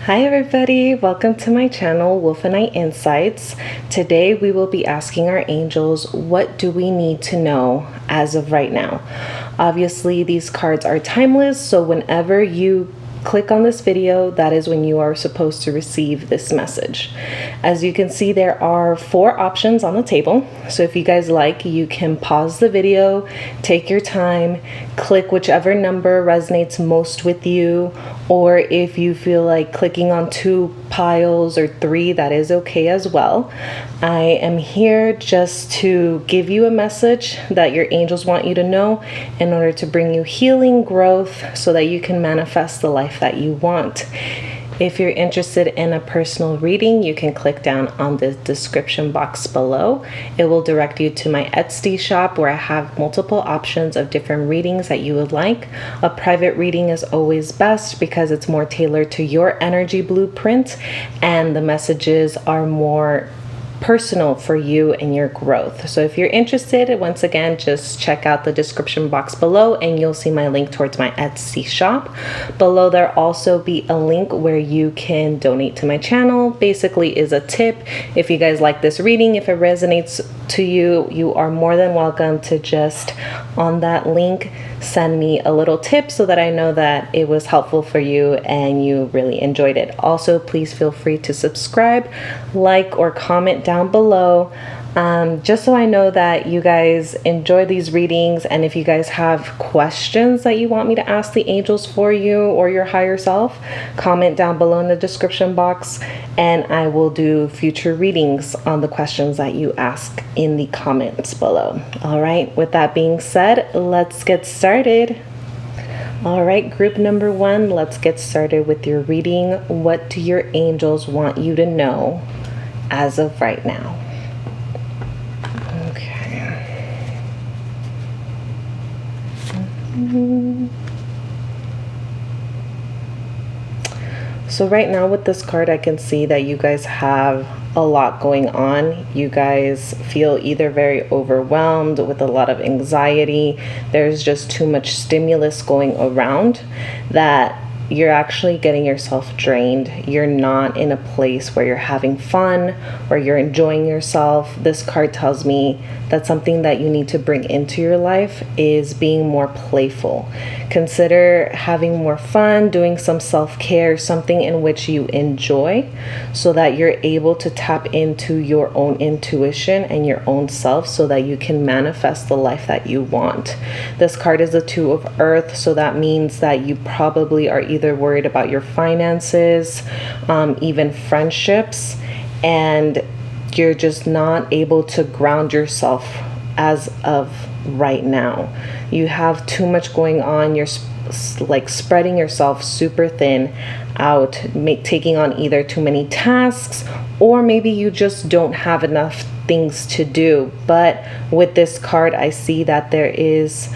Hi everybody, welcome to my channel, Wolfenite Insights. Today we will be asking our angels, what do we need to know as of right now? Obviously these cards are timeless, so whenever you click on this video, that is when you are supposed to receive this message. As you can see, there are 4 options on the table. So if you guys like, you can pause the video, take your time, click whichever number resonates most with you, or if you feel like clicking on 2 piles or 3, that is okay as well. I am here just to give you a message that your angels want you to know in order to bring you healing, growth, so that you can manifest the life that you want. If you're interested in a personal reading, you can click down on the description box below. It will direct you to my Etsy shop where I have multiple options of different readings that you would like. A private reading is always best because it's more tailored to your energy blueprint and the messages are more personal for you and your growth. So if you're interested, once again, just check out the description box below and you'll see my link towards my Etsy shop. Below there also be a link where you can donate to my channel. Basically is a tip. If you guys like this reading, if it resonates to you, you are more than welcome to just on that link send me a little tip so that I know that it was helpful for you and you really enjoyed it. Also, please feel free to subscribe, like, or comment down below, just so I know that you guys enjoy these readings. And if you guys have questions that you want me to ask the angels for you or your higher self, comment down below in the description box and I will do future readings on the questions that you ask in the comments below. All right, with that being said, let's get started. All right, group number 1, let's get started with your reading. What do your angels want you to know as of right now? Okay. So right now with this card, I can see that you guys have a lot going on. You guys feel either very overwhelmed with a lot of anxiety. There's just too much stimulus going around that you're actually getting yourself drained. You're not in a place where you're having fun, where you're enjoying yourself. This card tells me that something that you need to bring into your life is being more playful. Consider having more fun, doing some self-care, something in which you enjoy, so that you're able to tap into your own intuition and your own self so that you can manifest the life that you want. This card is the 2 of Earth, so that means that you probably are either worried about your finances, even friendships, and you're just not able to ground yourself as of right now. You have too much going on. You're like spreading yourself super thin out, taking on either too many tasks, or maybe you just don't have enough things to do. But with this card, I see that there is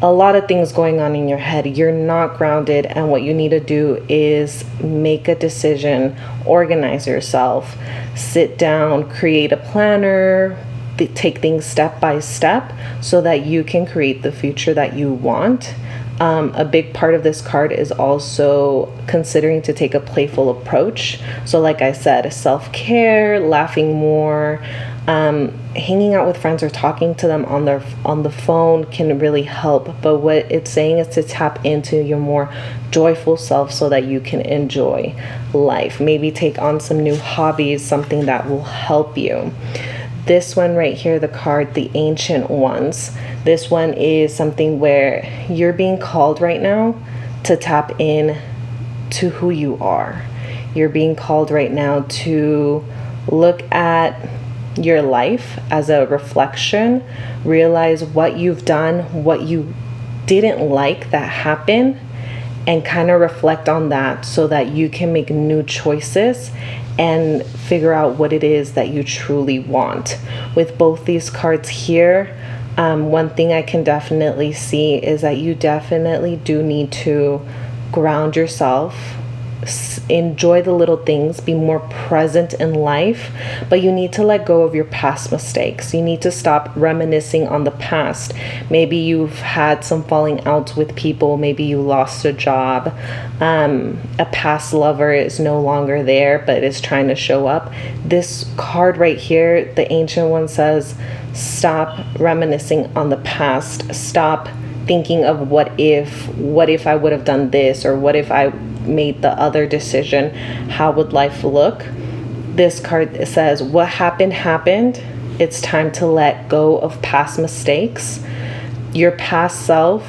a lot of things going on in your head. You're not grounded, and what you need to do is make a decision, organize yourself, sit down, create a planner, take things step by step so that you can create the future that you want. A big part of this card is also considering to take a playful approach. So like I said, self-care, laughing more, hanging out with friends or talking to them on the phone can really help. But what it's saying is to tap into your more joyful self so that you can enjoy life. Maybe take on some new hobbies, something that will help you. This one right here, the card, the Ancient Ones. This one is something where you're being called right now to tap in to who you are. You're being called right now to look at your life as a reflection, realize what you've done, what you didn't like that happened, and kind of reflect on that so that you can make new choices and figure out what it is that you truly want. With both these cards here, one thing I can definitely see is that you definitely do need to ground yourself, enjoy the little things, be more present in life, but you need to let go of your past mistakes. You need to stop reminiscing on the past. Maybe you've had some falling outs with people, maybe you lost a job, a past lover is no longer there but is trying to show up. This card right here, the Ancient One says, stop reminiscing on the past. Stop thinking of what if I would have done this, or what if I made the other decision, how would life look? This card says, what happened. It's time to let go of past mistakes. Your past self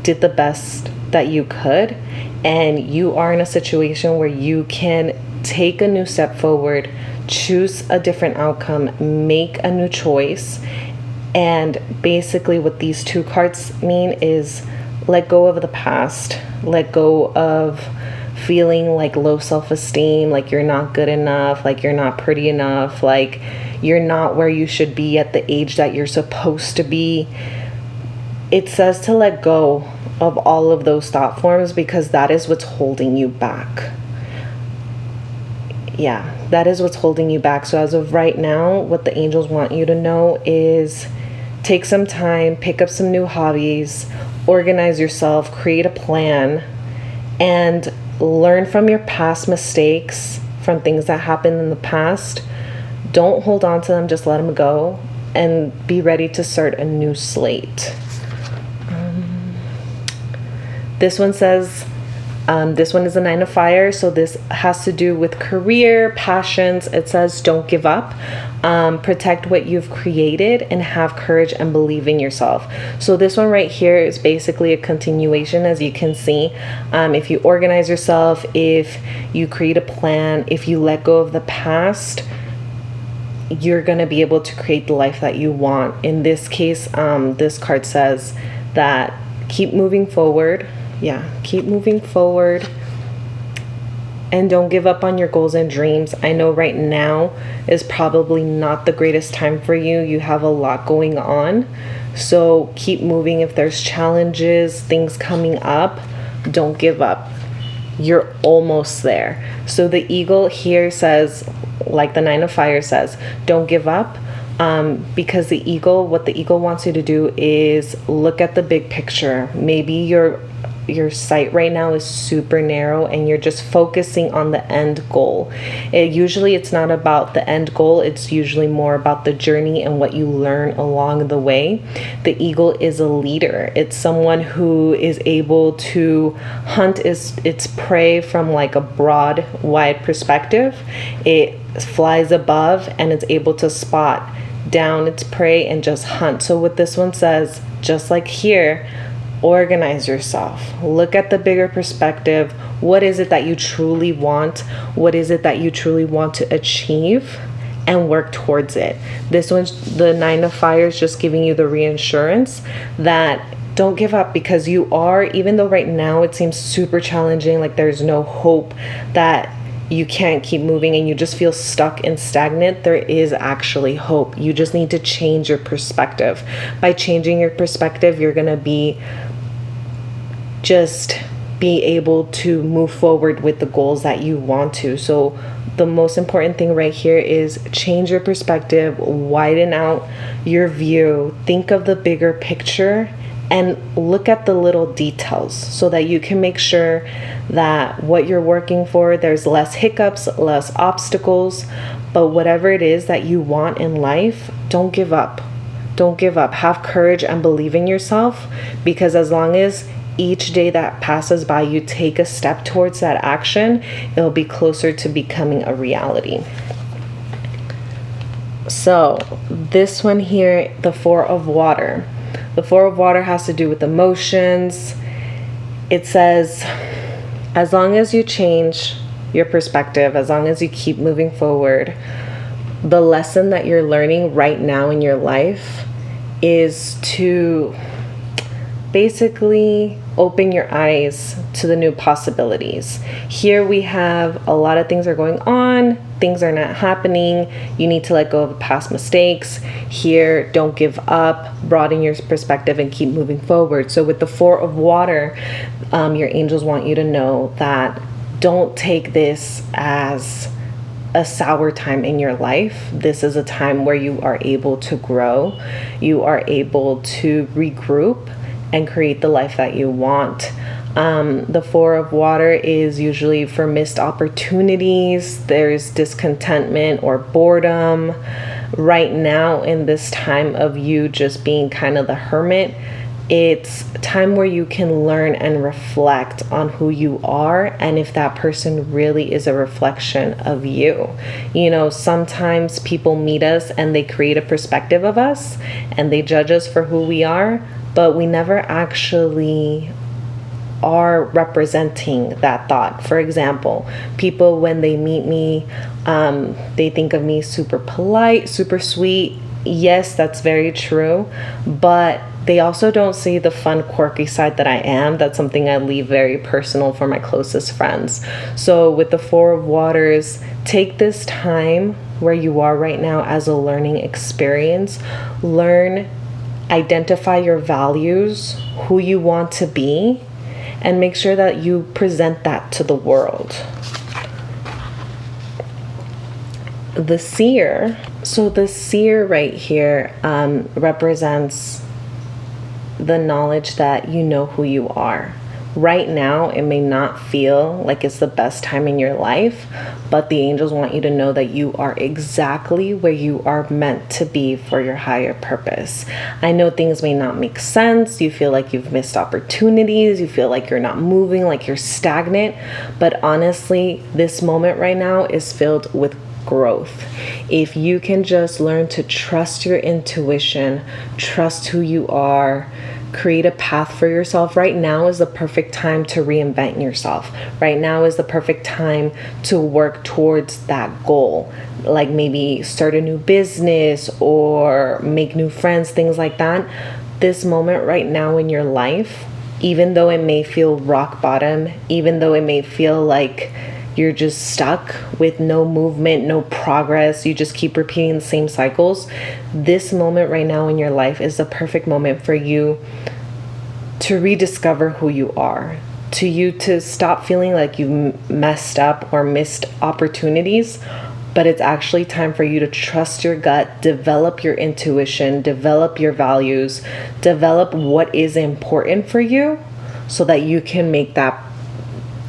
did the best that you could, and you are in a situation where you can take a new step forward, choose a different outcome, make a new choice. And basically what these two cards mean is let go of the past, let go of feeling like low self-esteem, like you're not good enough, like you're not pretty enough, like you're not where you should be at the age that you're supposed to be. It says to let go of all of those thought forms, because that is what's holding you back. Yeah, that is what's holding you back. So as of right now, what the angels want you to know is take some time, pick up some new hobbies, organize yourself, create a plan, and learn from your past mistakes, from things that happened in the past. Don't hold on to them, just let them go, and be ready to start a new slate. This one says, this one is a 9 of Fire, so this has to do with career, passions. It says don't give up, protect what you've created, and have courage and believe in yourself. So this one right here is basically a continuation, as you can see. If you organize yourself, if you create a plan, if you let go of the past, you're going to be able to create the life that you want. In this case, this card says that keep moving forward. Yeah, keep moving forward and don't give up on your goals and dreams. I know right now is probably not the greatest time for you. You have a lot going on. So keep moving. If there's challenges, things coming up, don't give up. You're almost there. So the eagle here says, like the 9 of Fire says, don't give up. Because what the eagle wants you to do is look at the big picture. Maybe your sight right now is super narrow and you're just focusing on the end goal. Usually it's not about the end goal. It's usually more about the journey and what you learn along the way. The eagle is a leader. It's someone who is able to hunt its prey from like a broad, wide perspective. It flies above and it's able to spot down its prey and just hunt. So what this one says, just like here, organize yourself. Look at the bigger perspective. What is it that you truly want? What is it that you truly want to achieve? And work towards it. This one's the 9 of Fire is just giving you the reassurance that don't give up, because you are, even though right now it seems super challenging, like there's no hope, that you can't keep moving and you just feel stuck and stagnant, there is actually hope. You just need to change your perspective. By changing your perspective, you're going to be able to move forward with the goals that you want to. So the most important thing right here is change your perspective, widen out your view, think of the bigger picture, and look at the little details so that you can make sure that what you're working for, there's less hiccups, less obstacles. But whatever it is that you want in life, don't give up. Don't give up. Have courage and believe in yourself, because as long as each day that passes by, you take a step towards that action, it'll be closer to becoming a reality. So this one here, the 4 of Water. The 4 of Water has to do with emotions. It says, as long as you change your perspective, as long as you keep moving forward, the lesson that you're learning right now in your life is to basically open your eyes to the new possibilities. Here we have a lot of things are going on, things are not happening, you need to let go of past mistakes. Here, don't give up, broaden your perspective and keep moving forward. So with the 4 of Water, your angels want you to know that don't take this as a sour time in your life. This is a time where you are able to grow, you are able to regroup and create the life that you want. The Four of Water is usually for missed opportunities. There's discontentment or boredom. Right now, in this time of you just being kind of the hermit, it's time where you can learn and reflect on who you are and if that person really is a reflection of you. You know, sometimes people meet us and they create a perspective of us and they judge us for who we are, but we never actually are representing that thought. For example, people, when they meet me, they think of me super polite, super sweet. Yes, that's very true, but they also don't see the fun, quirky side that I am. That's something I leave very personal for my closest friends. So with the Four of Waters, take this time where you are right now as a learning experience. Learn, identify your values, who you want to be, and make sure that you present that to the world. The Seer. So the Seer right here represents the knowledge that you know who you are. Right now, it may not feel like it's the best time in your life, but the angels want you to know that you are exactly where you are meant to be for your higher purpose. I know things may not make sense. You feel like you've missed opportunities. You feel like you're not moving, like you're stagnant. But honestly, this moment right now is filled with growth. If you can just learn to trust your intuition, trust who you are, create a path for yourself. Right now is the perfect time to reinvent yourself. Right now is the perfect time to work towards that goal. Like maybe start a new business or make new friends, things like that. This moment right now in your life, even though it may feel rock bottom, even though it may feel like you're just stuck with no movement, no progress, you just keep repeating the same cycles, this moment right now in your life is the perfect moment for you to rediscover who you are, to stop feeling like you messed up or missed opportunities. But it's actually time for you to trust your gut, develop your intuition, develop your values, develop what is important for you so that you can make that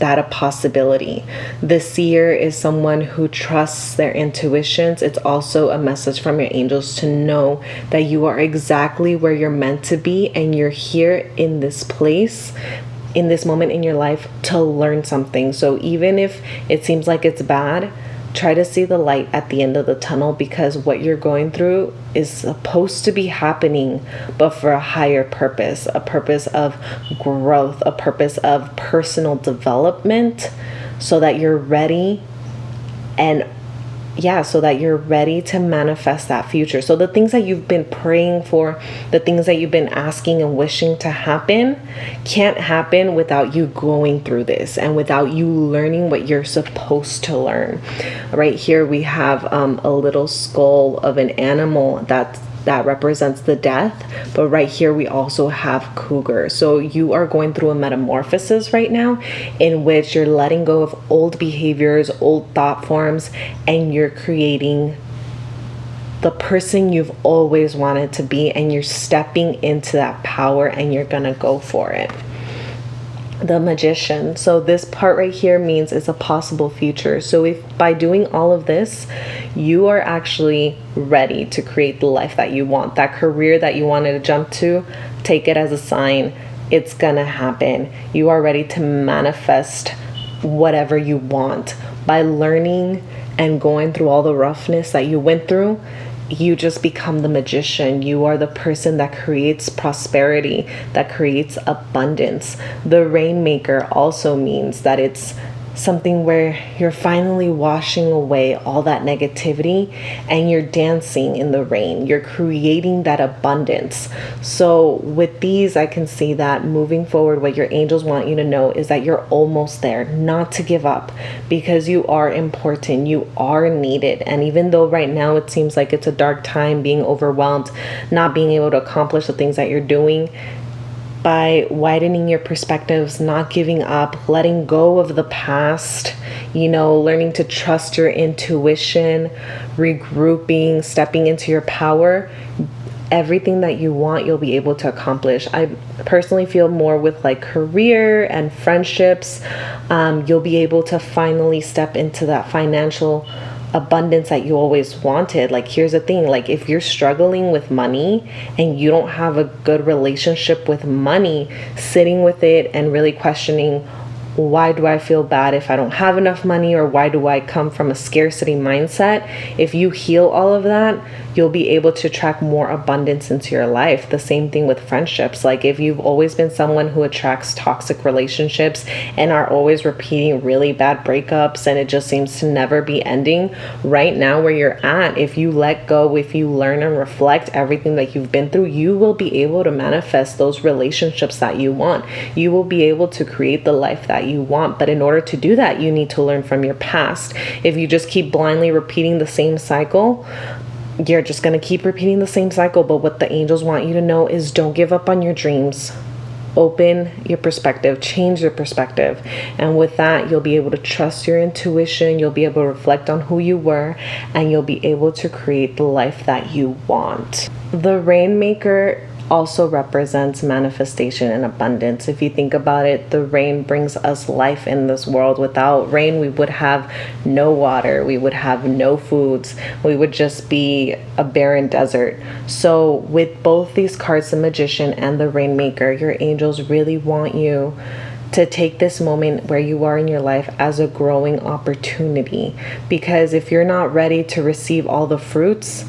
a possibility. The Seer is someone who trusts their intuitions. It's also a message from your angels to know that you are exactly where you're meant to be and you're here in this place, in this moment in your life to learn something. So even if it seems like it's bad, try to see the light at the end of the tunnel, because what you're going through is supposed to be happening, but for a higher purpose, a purpose of growth, a purpose of personal development, so that you're ready so that you're ready to manifest that future. So the things that you've been praying for, the things that you've been asking and wishing to happen, can't happen without you going through this and without you learning what you're supposed to learn. Right here we have a little skull of an animal that represents the death, but right here we also have cougar. So you are going through a metamorphosis right now in which you're letting go of old behaviors, old thought forms, and you're creating the person you've always wanted to be, and you're stepping into that power and you're gonna go for it. The Magician. So this part right here means it's a possible future. So if by doing all of this, you are actually ready to create the life that you want, that career that you wanted to jump to, take it as a sign. It's gonna happen. You are ready to manifest whatever you want. By learning and going through all the roughness that you went through, you just become the magician. You are the person that creates prosperity, that creates abundance. The Rainmaker also means that it's something where you're finally washing away all that negativity and you're dancing in the rain. You're creating that abundance. So with these, I can see that moving forward, what your angels want you to know is that you're almost there, not to give up, because you are important, you are needed. And even though right now it seems like it's a dark time, being overwhelmed, not being able to accomplish the things that you're doing, by widening your perspectives, not giving up, letting go of the past, learning to trust your intuition, regrouping, stepping into your power. Everything that you want, you'll be able to accomplish. I personally feel more with like career and friendships. You'll be able to finally step into that financial abundance that you always wanted. Like, here's the thing, like if you're struggling with money and you don't have a good relationship with money, sitting with it and really questioning, why do I feel bad if I don't have enough money, or why do I come from a scarcity mindset? If you heal all of that, you'll be able to attract more abundance into your life. The same thing with friendships. Like if you've always been someone who attracts toxic relationships and are always repeating really bad breakups and it just seems to never be ending, right now where you're at, if you let go, if you learn and reflect everything that you've been through, you will be able to manifest those relationships that you want. You will be able to create the life that you want. But in order to do that, you need to learn from your past. If you just keep blindly repeating the same cycle, you're just going to keep repeating the same cycle. But what the angels want you to know is don't give up on your dreams. Open your perspective, change your perspective. And with that, you'll be able to trust your intuition. You'll be able to reflect on who you were, and you'll be able to create the life that you want. The Rainmaker also represents manifestation and abundance. If you think about it, the rain brings us life in this world. Without rain, we would have no water, we would have no foods, we would just be a barren desert. So with both these cards, the Magician and the Rainmaker, your angels really want you to take this moment where you are in your life as a growing opportunity. Because if you're not ready to receive all the fruits,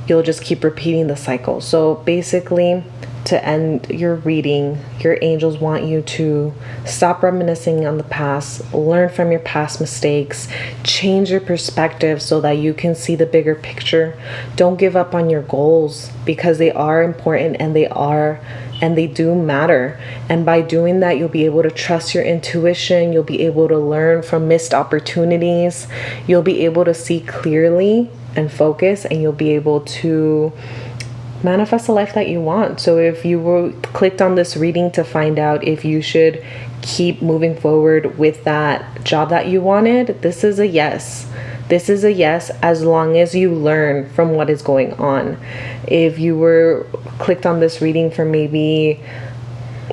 you'll just keep repeating the cycle. So basically, to end your reading, your angels want you to stop reminiscing on the past, learn from your past mistakes, change your perspective so that you can see the bigger picture. Don't give up on your goals, because they are important and they do matter. And by doing that, you'll be able to trust your intuition. You'll be able to learn from missed opportunities. You'll be able to see clearly and focus, and you'll be able to manifest the life that you want. So if you clicked on this reading to find out if you should keep moving forward with that job that you wanted, this is a yes. This is a yes, as long as you learn from what is going on. If you were clicked on this reading for maybe,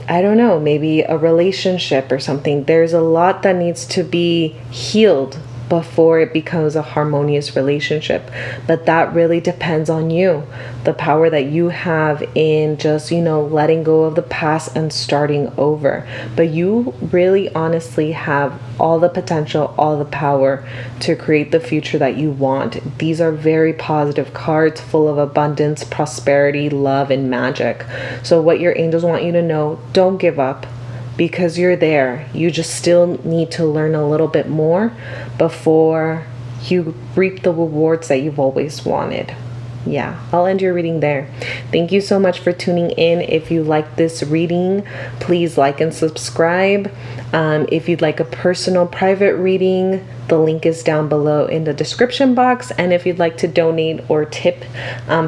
I don't know, maybe a relationship or something, there's a lot that needs to be healed before it becomes a harmonious relationship. But that really depends on you, the power that you have in just, letting go of the past and starting over. But you really honestly have all the potential, all the power to create the future that you want. These are very positive cards, full of abundance, prosperity, love, and magic. So what your angels want you to know, don't give up, because you're there. You just still need to learn a little bit more before you reap the rewards that you've always wanted. Yeah, I'll end your reading there. Thank you so much for tuning in. If you like this reading, please like and subscribe. If you'd like a personal private reading, the link is down below in the description box. And if you'd like to donate or tip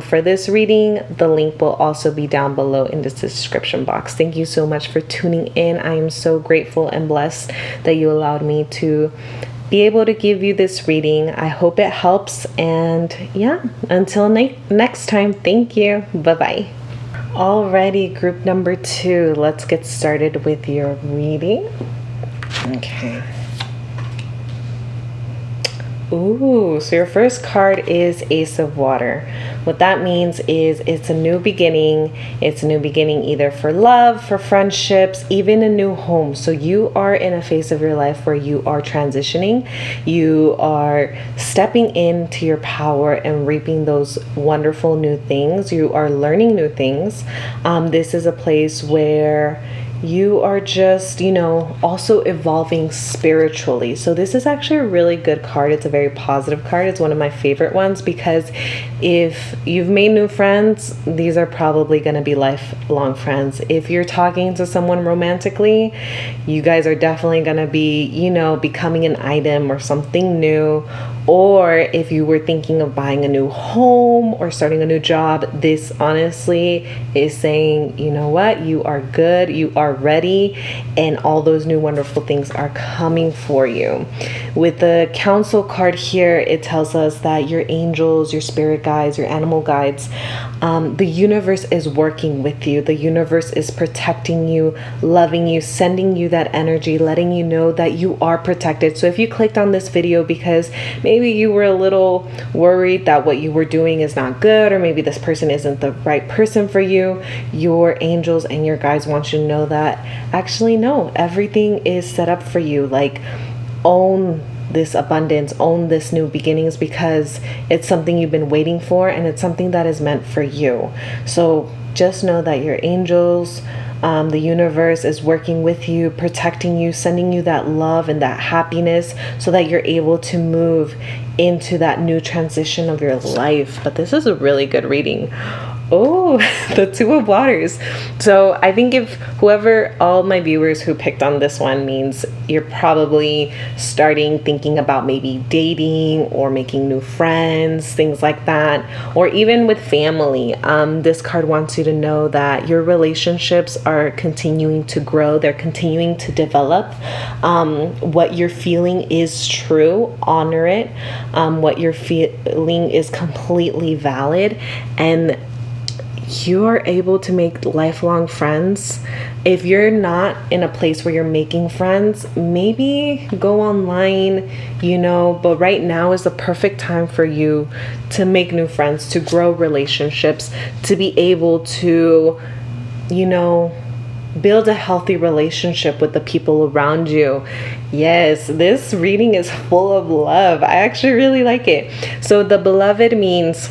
for this reading, the link will also be down below in the description box. Thank you so much for tuning in. I am so grateful and blessed that you allowed me to be able to give you this reading. I hope it helps. And yeah, until next time, thank you. Bye-bye. Alrighty, group number 2. Let's get started with your reading. Okay. Ooh, so your first card is Ace of Water. What that means is it's a new beginning. It's a new beginning either for love, for friendships, even a new home. So you are in a phase of your life where you are transitioning. You are stepping into your power and reaping those wonderful new things. You are learning new things. This is a place where you are just, also evolving spiritually. So this is actually a really good card. It's a very positive card. It's one of my favorite ones, because if you've made new friends, these are probably going to be lifelong friends. If you're talking to someone romantically, you guys are definitely going to be, becoming an item or something new. Or if you were thinking of buying a new home or starting a new job, this honestly is saying, you know what, you are good, you are ready, and all those new wonderful things are coming for you. With the council card here, it tells us that your angels, your spirit guides, your animal guides, the universe is working with you. The universe is protecting you, loving you, sending you that energy, letting you know that you are protected. So if you clicked on this video because maybe you were a little worried that what you were doing is not good, or maybe this person isn't the right person for you, your angels and your guides want you to know that actually no, everything is set up for you. Like, own this abundance, own this new beginnings, because it's something you've been waiting for and it's something that is meant for you. So just know that your angels, the universe is working with you, protecting you, sending you that love and that happiness so that you're able to move into that new transition of your life. But this is a really good reading. Oh, the Two of Waters. So I think if whoever, all my viewers who picked on this one, means you're probably starting thinking about maybe dating or making new friends, things like that, or even with family. This card wants you to know that your relationships are continuing to grow. They're continuing to develop. What you're feeling is true. Honor it. What you're feeling is completely valid. And you are able to make lifelong friends. If you're not in a place where you're making friends, maybe go online, but right now is the perfect time for you to make new friends, to grow relationships, to be able to, build a healthy relationship with the people around you. Yes, this reading is full of love. I actually really like it. So the beloved means,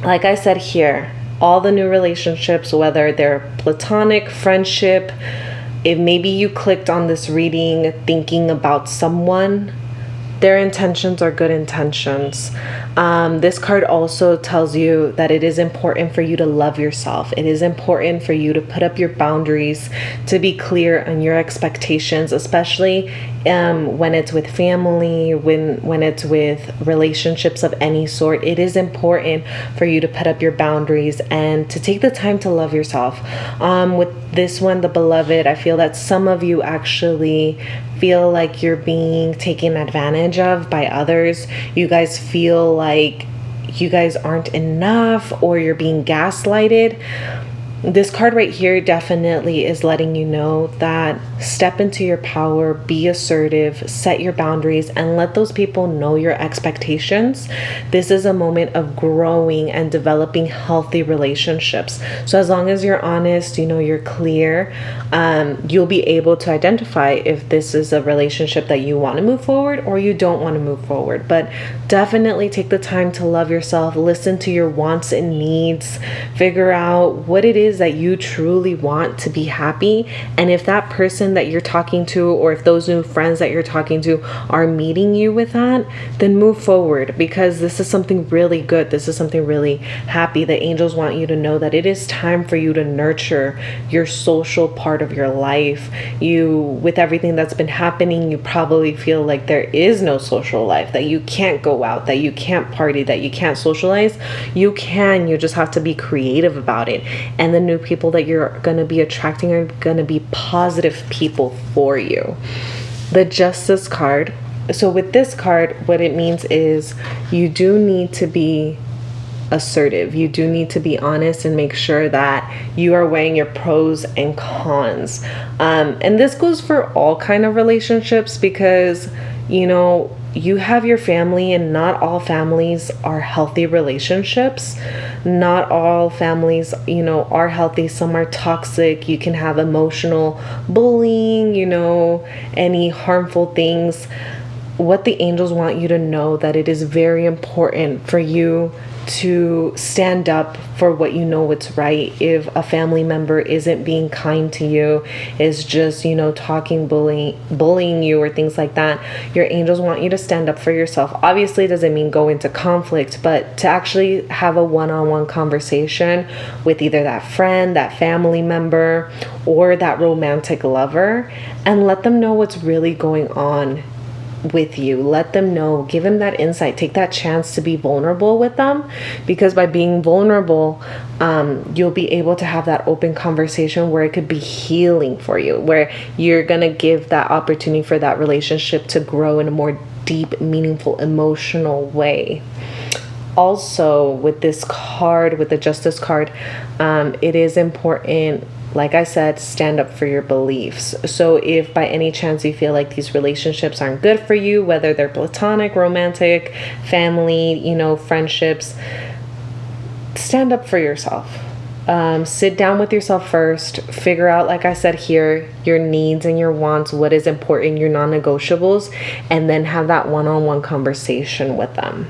like I said here, all the new relationships, whether they're platonic, friendship, if maybe you clicked on this reading thinking about someone, their intentions are good intentions. This card also tells you that it is important for you to love yourself. It is important for you to put up your boundaries, to be clear on your expectations, especially when it's with family, when it's with relationships of any sort. It is important for you to put up your boundaries and to take the time to love yourself. With this one, the beloved, I feel that some of you actually feel like you're being taken advantage of by others. You guys feel like you guys aren't enough, or you're being gaslighted. This card right here definitely is letting you know that step into your power, be assertive, set your boundaries, and let those people know your expectations. This is a moment of growing and developing healthy relationships. So as long as you're honest, you're clear, you'll be able to identify if this is a relationship that you want to move forward or you don't want to move forward. But definitely take the time to love yourself, listen to your wants and needs, figure out what it is that you truly want to be happy. And if that person that you're talking to, or if those new friends that you're talking to are meeting you with that, then move forward, because this is something really good. This is something really happy. The angels want you to know that it is time for you to nurture your social part of your life. With everything that's been happening, you probably feel like there is no social life, that you can't go out, that you can't party, that you can't socialize. You can, you just have to be creative about it. And the new people that you're going to be attracting are going to be positive people for you. The Justice card. So with this card, what it means is you do need to be assertive. You do need to be honest and make sure that you are weighing your pros and cons. And this goes for all kind of relationships, because you have your family, and not all families are healthy relationships. Not all families, are healthy. Some are toxic. You can have emotional bullying, any harmful things. What the angels want you to know, that it is very important for you to stand up for what you know what's right. If a family member isn't being kind to you, is just, talking, bullying you or things like that, your angels want you to stand up for yourself. Obviously, it doesn't mean go into conflict, but to actually have a one-on-one conversation with either that friend, that family member, or that romantic lover, and let them know what's really going on with you. Let them know, give them that insight, take that chance to be vulnerable with them, because by being vulnerable, you'll be able to have that open conversation where it could be healing for you, where you're gonna give that opportunity for that relationship to grow in a more deep, meaningful, emotional way. Also, with this card, with the Justice card, it is important, like I said, stand up for your beliefs. So if by any chance you feel like these relationships aren't good for you, whether they're platonic, romantic, family, friendships, stand up for yourself. Sit down with yourself first, figure out, like I said here, your needs and your wants, what is important, your non-negotiables, and then have that one-on-one conversation with them.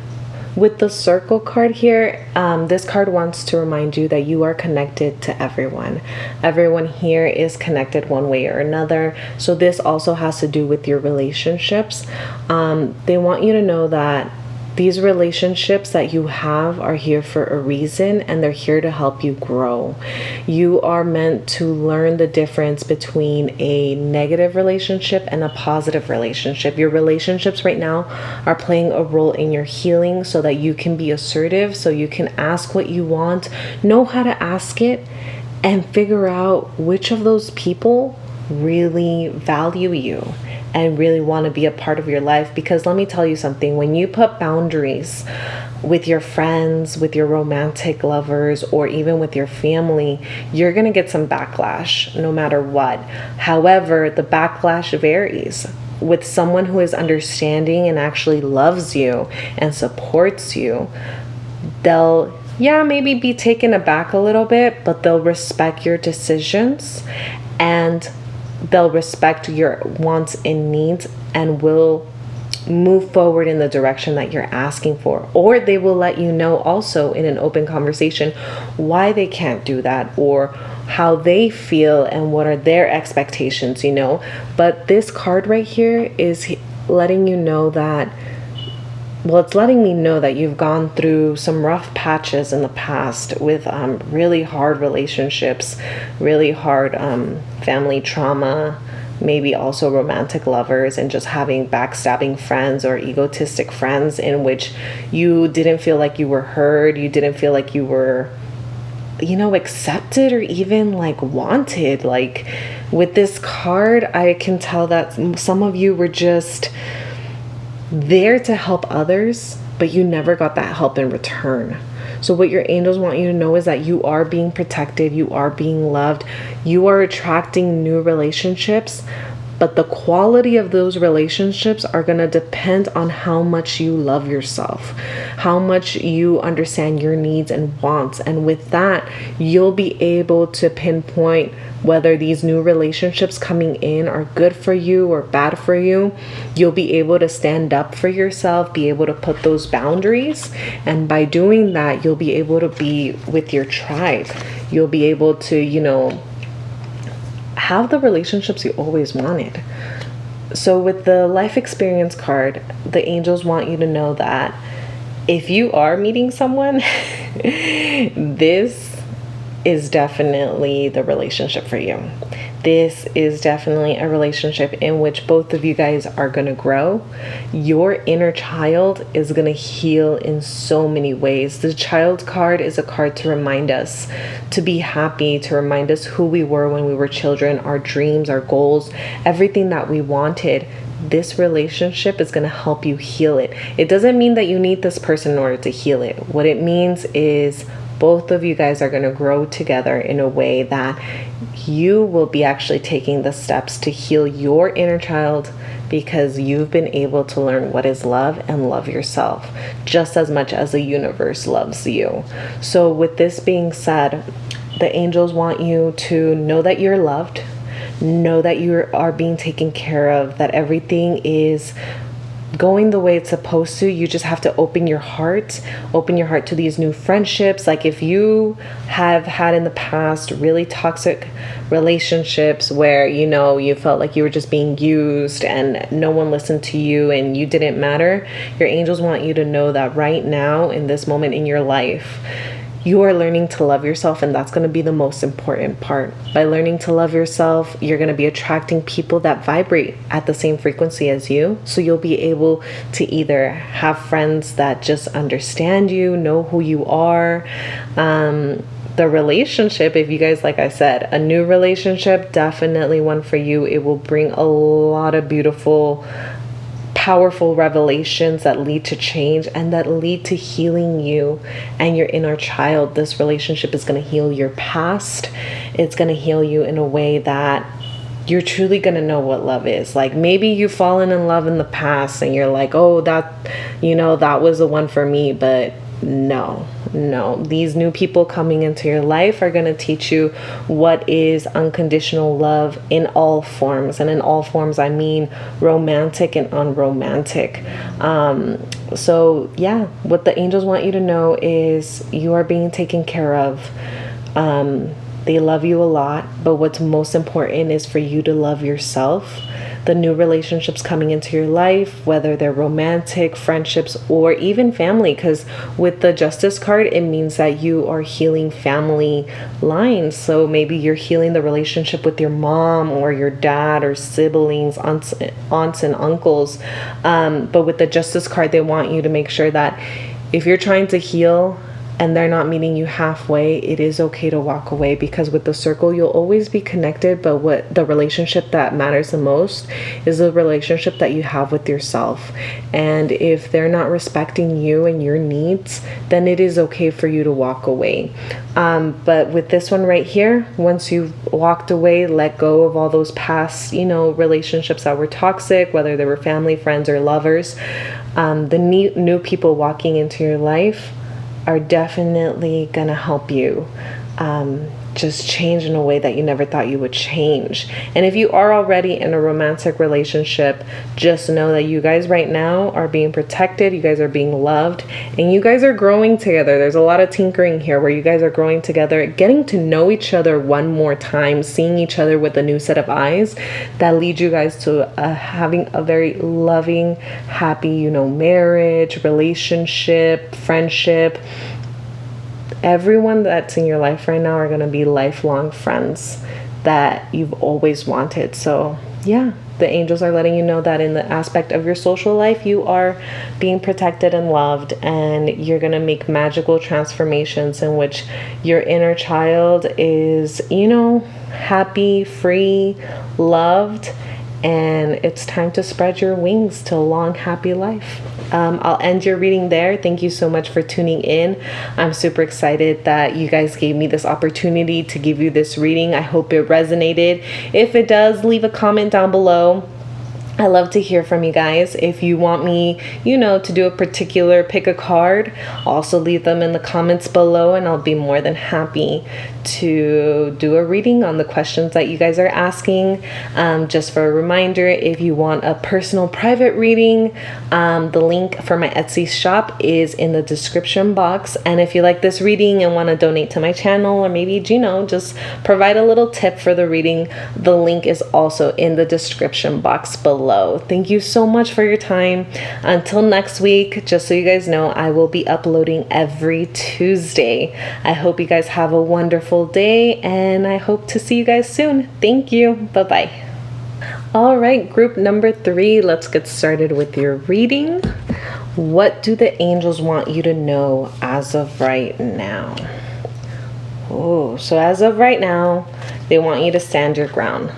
With the Circle card here, this card wants to remind you that you are connected to everyone. Everyone here is connected one way or another. So this also has to do with your relationships. They want you to know that these relationships that you have are here for a reason, and they're here to help you grow. You are meant to learn the difference between a negative relationship and a positive relationship. Your relationships right now are playing a role in your healing so that you can be assertive, so you can ask what you want, know how to ask it, and figure out which of those people really value you and really want to be a part of your life. Because let me tell you something, when you put boundaries with your friends, with your romantic lovers, or even with your family, you're going to get some backlash no matter what. However, the backlash varies. With someone who is understanding and actually loves you and supports you, they'll maybe be taken aback a little bit, but they'll respect your decisions, and they'll respect your wants and needs, and will move forward in the direction that you're asking for. Or they will let you know also in an open conversation why they can't do that, or how they feel and what are their expectations, But this card right here is letting you know that, it's letting me know that you've gone through some rough patches in the past with really hard relationships, really hard family trauma, maybe also romantic lovers, and just having backstabbing friends or egotistic friends in which you didn't feel like you were heard, you didn't feel like you were, accepted or even wanted. With this card, I can tell that some of you were just there to help others, but you never got that help in return. So what your angels want you to know is that you are being protected, you are being loved, you are attracting new relationships, but the quality of those relationships are going to depend on how much you love yourself, how much you understand your needs and wants. And with that, you'll be able to pinpoint whether these new relationships coming in are good for you or bad for you. You'll be able to stand up for yourself, be able to put those boundaries. And by doing that, you'll be able to be with your tribe. You'll be able to, have the relationships you always wanted. So with the life experience card, the angels want you to know that if you are meeting someone, this is definitely the relationship for you. This is definitely a relationship in which both of you guys are going to grow. Your inner child is going to heal in so many ways. The child card is a card to remind us to be happy, to remind us who we were when we were children, our dreams, our goals, everything that we wanted. This relationship is going to help you heal it. It doesn't mean that you need this person in order to heal it. What it means is both of you guys are going to grow together in a way that you will be actually taking the steps to heal your inner child, because you've been able to learn what is love and love yourself just as much as the universe loves you. So with this being said, the angels want you to know that you're loved, know that you are being taken care of, that everything is going the way it's supposed to. You just have to open your heart to these new friendships. Like if you have had in the past really toxic relationships where, you felt like you were just being used and no one listened to you and you didn't matter, your angels want you to know that right now in this moment in your life, you are learning to love yourself, and that's going to be the most important part. By learning to love yourself, you're going to be attracting people that vibrate at the same frequency as you. So you'll be able to either have friends that just understand you, know who you are. The relationship, if you guys, like I said, a new relationship, definitely one for you. It will bring a lot of beautiful, powerful revelations that lead to change and that lead to healing you and your inner child. This relationship is going to heal your past. It's going to heal you in a way that you're truly going to know what love is. Like, maybe you've fallen in love in the past and you're like, oh, that was the one for me. But no, these new people coming into your life are going to teach you what is unconditional love in all forms. And in all forms, I mean romantic and unromantic. So yeah, what the angels want you to know is you are being taken care of. They love you a lot, but what's most important is for you to love yourself. The new relationships coming into your life, whether they're romantic, friendships, or even family, because with the Justice card, it means that you are healing family lines. So maybe you're healing the relationship with your mom or your dad or siblings, aunts and uncles. But with the Justice card, they want you to make sure that if you're trying to heal and they're not meeting you halfway, it is okay to walk away, because with the circle, you'll always be connected. But what the relationship that matters the most is the relationship that you have with yourself. And if they're not respecting you and your needs, then it is okay for you to walk away. But with this one right here, once you've walked away, let go of all those past, relationships that were toxic, whether they were family, friends, or lovers, the new people walking into your life are definitely going to help you just change in a way that you never thought you would change. And if you are already in a romantic relationship, just know that you guys right now are being protected, you guys are being loved, and you guys are growing together. There's a lot of tinkering here where you guys are growing together, getting to know each other one more time, seeing each other with a new set of eyes that lead you guys to having a very loving, happy, marriage, relationship, friendship. Everyone that's in your life right now are going to be lifelong friends that you've always wanted. So yeah, the angels are letting you know that in the aspect of your social life, you are being protected and loved, and you're going to make magical transformations in which your inner child is, happy, free, loved, and it's time to spread your wings to a long, happy life. I'll end your reading there. Thank you so much for tuning in. I'm super excited that you guys gave me this opportunity to give you this reading. I hope it resonated. If it does, leave a comment down below. I love to hear from you guys. If you want me, to do a particular pick a card, also leave them in the comments below, and I'll be more than happy to do a reading on the questions that you guys are asking. Just for a reminder, if you want a personal private reading, the link for my Etsy shop is in the description box. And if you like this reading and want to donate to my channel, or maybe, just provide a little tip for the reading, the link is also in the description box below. Thank you so much for your time. Until next week, just so you guys know, I will be uploading every Tuesday. I hope you guys have a wonderful day, and I hope to see you guys soon. Thank you. Bye-bye. All right, group number 3, let's get started with your reading. What do the angels want you to know as of right now? Oh, so as of right now, they want you to stand your ground.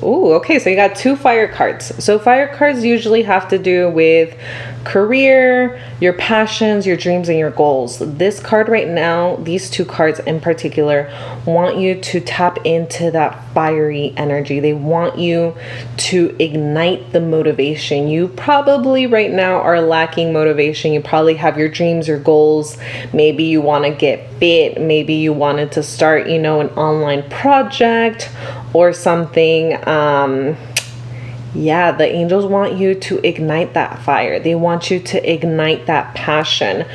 Ooh, okay, so you got 2 fire cards. So fire cards usually have to do with career, your passions, your dreams, and your goals. This card right now, these 2 cards in particular, want you to tap into that fiery energy. They want you to ignite the motivation. You probably right now are lacking motivation. You probably have your dreams, your goals. Maybe you want to get fit. Maybe you wanted to start, an online project or something. The angels want you to ignite that fire. They want you to ignite that passion.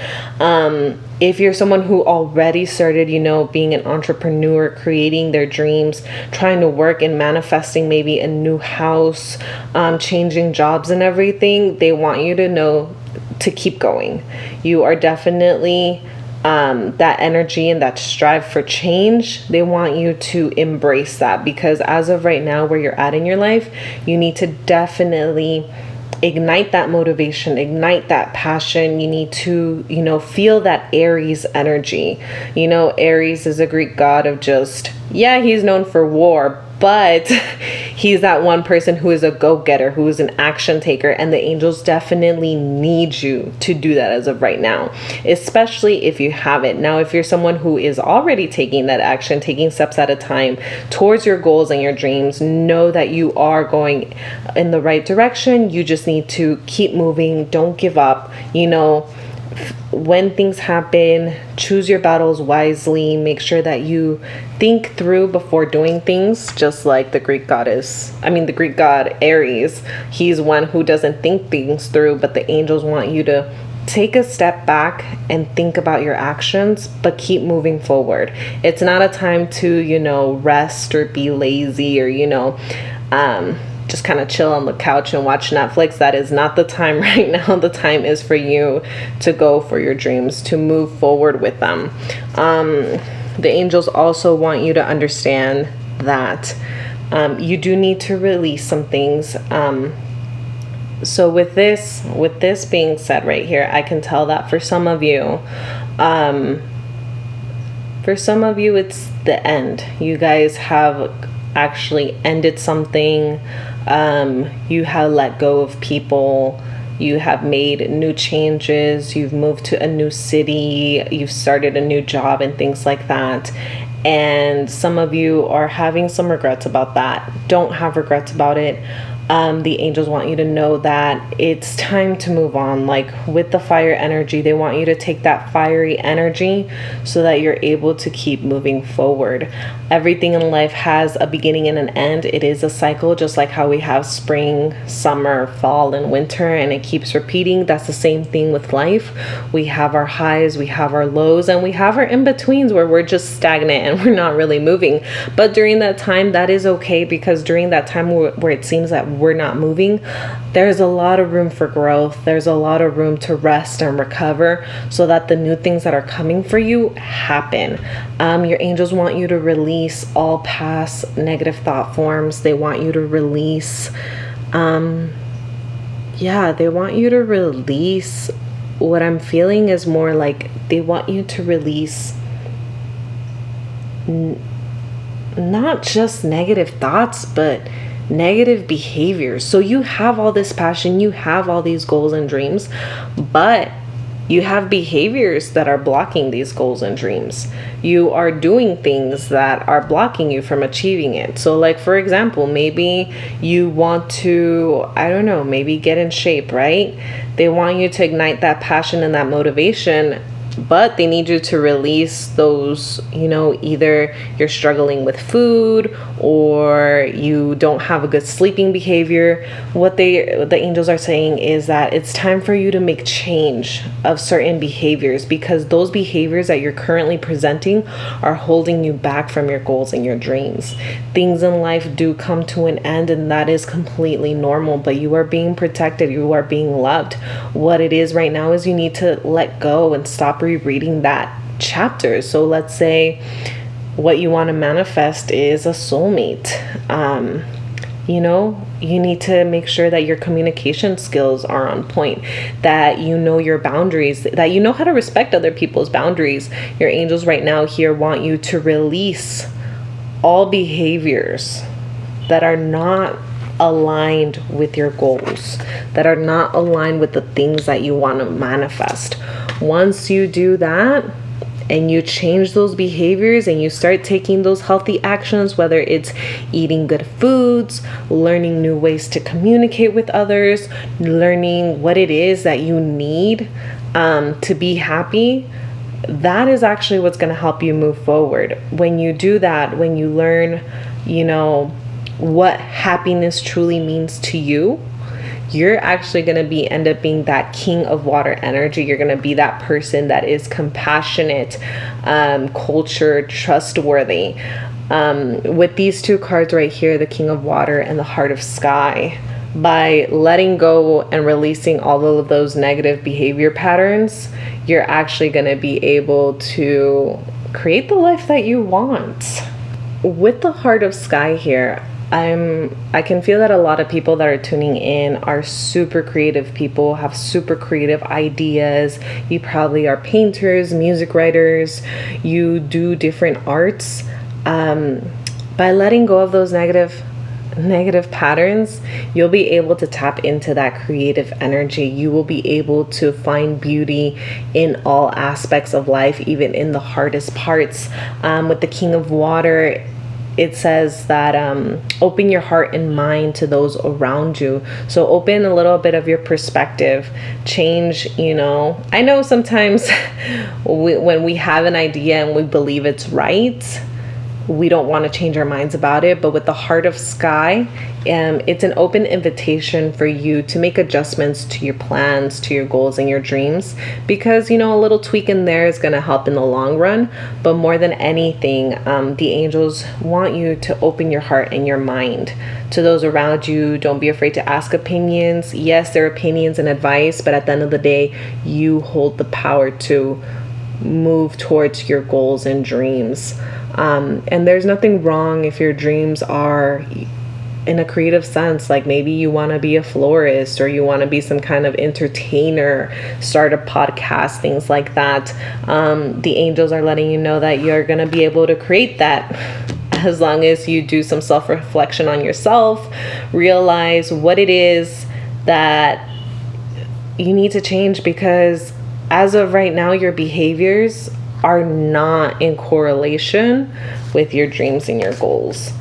If you're someone who already started, being an entrepreneur, creating their dreams, trying to work and manifesting maybe a new house, changing jobs and everything, they want you to know to keep going. You are definitely that energy and that strive for change, they want you to embrace that, because as of right now, where you're at in your life, you need to definitely ignite that motivation, ignite that passion. You need to, feel that Aries energy. Aries is a Greek god of just, yeah, he's known for war, but he's that one person who is a go-getter, who is an action taker, and the angels definitely need you to do that as of right now, especially if you haven't. Now, if you're someone who is already taking that action, taking steps at a time towards your goals and your dreams, know that you are going in the right direction. You just need to keep moving. Don't give up. When things happen, choose your battles wisely. Make sure that you think through before doing things, just like the Greek god Aries. He's one who doesn't think things through, but the angels want you to take a step back and think about your actions, but keep moving forward. It's not a time to, rest or be lazy or, just kind of chill on the couch and watch Netflix. That is not the time right now. The time is for you to go for your dreams, to move forward with them. The angels also want you to understand that you do need to release some things. So with this being said right here, I can tell that for some of you, it's the end. You guys have actually ended something. You have let go of people. You have made new changes. You've moved to a new city. You've started a new job and things like that. And some of you are having some regrets about that. Don't have regrets about it. The angels want you to know that it's time to move on. Like with the fire energy, they want you to take that fiery energy so that you're able to keep moving forward. Everything in life has a beginning and an end. It is a cycle, just like how we have spring, summer, fall, and winter, and it keeps repeating. That's the same thing with life. We have our highs, we have our lows, and we have our in-betweens where we're just stagnant and we're not really moving. But during that time, that is okay, because during that time where it seems that we're not moving, there's a lot of room for growth. There's a lot of room to rest and recover so that the new things that are coming for you happen. Your angels want you to release all past negative thought forms. They want you to release, they want you to release. What I'm feeling is more like they want you to release not just negative thoughts, but negative behaviors. So you have all this passion, you have all these goals and dreams, but you have behaviors that are blocking these goals and dreams. You are doing things that are blocking you from achieving it. So like, for example, maybe you want to, maybe get in shape, right? They want you to ignite that passion and that motivation, but they need you to release those, either you're struggling with food or you don't have a good sleeping behavior. What the angels are saying is that it's time for you to make change of certain behaviors, because those behaviors that you're currently presenting are holding you back from your goals and your dreams. Things in life do come to an end, and that is completely normal, but you are being protected. You are being loved. What it is right now is you need to let go and stop rereading that chapter. So let's say what you want to manifest is a soulmate. You need to make sure that your communication skills are on point, that you know your boundaries, that you know how to respect other people's boundaries. Your angels right now here want you to release all behaviors that are not aligned with your goals, that are not aligned with the things that you want to manifest. Once you do that and you change those behaviors and you start taking those healthy actions, whether it's eating good foods, learning new ways to communicate with others, learning what it is that you need to be happy, that is actually what's going to help you move forward. When you do that, when you learn, what happiness truly means to you, you're actually going to end up being that king of water energy. You're going to be that person that is compassionate, cultured, trustworthy. With these two cards right here, the King of Water and the Heart of Sky, by letting go and releasing all of those negative behavior patterns, you're actually going to be able to create the life that you want. With the Heart of Sky here, I can feel that a lot of people that are tuning in are super creative people, have super creative ideas. You probably are painters, music writers, you do different arts. By letting go of those negative patterns, you'll be able to tap into that creative energy. You will be able to find beauty in all aspects of life, even in the hardest parts. With the King of Water, it says that open your heart and mind to those around you. So open a little bit of your perspective, change, I know sometimes when we have an idea and we believe it's right, we don't want to change our minds about it. But with the Heart of Sky, it's an open invitation for you to make adjustments to your plans, to your goals and your dreams, because a little tweak in there is going to help in the long run. But more than anything, the angels want you to open your heart and your mind to those around you. Don't be afraid to ask opinions. Yes, there are opinions and advice, but at the end of the day, you hold the power to move towards your goals and dreams. And there's nothing wrong if your dreams are in a creative sense, like maybe you want to be a florist, or you want to be some kind of entertainer, start a podcast, things like that. The angels are letting you know that you're going to be able to create that, as long as you do some self-reflection on yourself, realize what it is that you need to change, because as of right now, your behaviors are not in correlation with your dreams and your goals.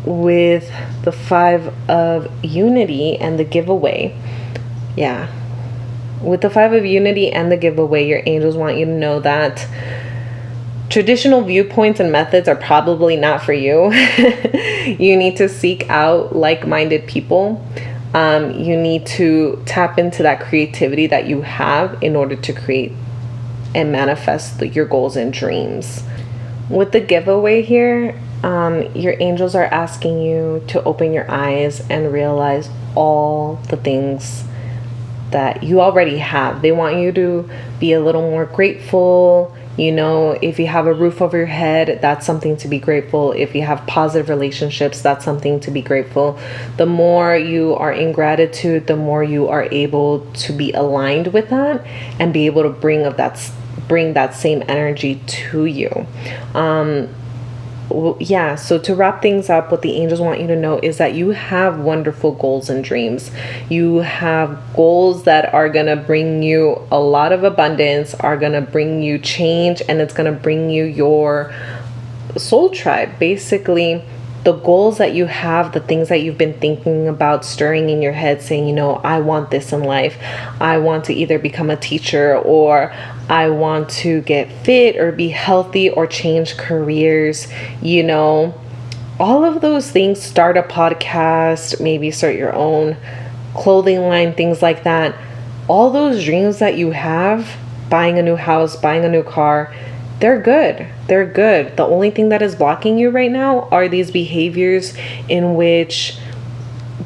With the Five of Unity and the giveaway, with the Five of Unity and the giveaway, your angels want you to know that traditional viewpoints and methods are probably not for you. You need to seek out like-minded people. You need to tap into that creativity that you have in order to create and manifest your goals and dreams. With the giveaway here, your angels are asking you to open your eyes and realize all the things that you already have. They want you to be a little more grateful. If you have a roof over your head, that's something to be grateful. If you have positive relationships, that's something to be grateful. The more you are in gratitude, the more you are able to be aligned with that and be able to bring that same energy to you. So to wrap things up, what the angels want you to know is that you have wonderful goals and dreams. You have goals that are going to bring you a lot of abundance, are going to bring you change, and it's going to bring you your soul tribe. Basically, the goals that you have, the things that you've been thinking about, stirring in your head, saying, I want this in life. I want to either become a teacher, or I want to get fit or be healthy or change careers, all of those things. Start a podcast, maybe start your own clothing line, things like that. All those dreams that you have, buying a new house, buying a new car, they're good. They're good. The only thing that is blocking you right now are these behaviors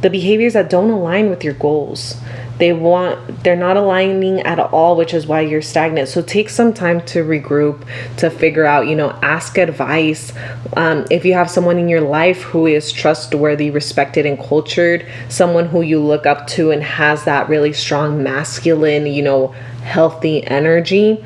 the behaviors that don't align with your goals. They're not aligning at all, which is why you're stagnant. So take some time to regroup, to figure out, ask advice. If you have someone in your life who is trustworthy, respected, and cultured, someone who you look up to and has that really strong masculine, healthy energy,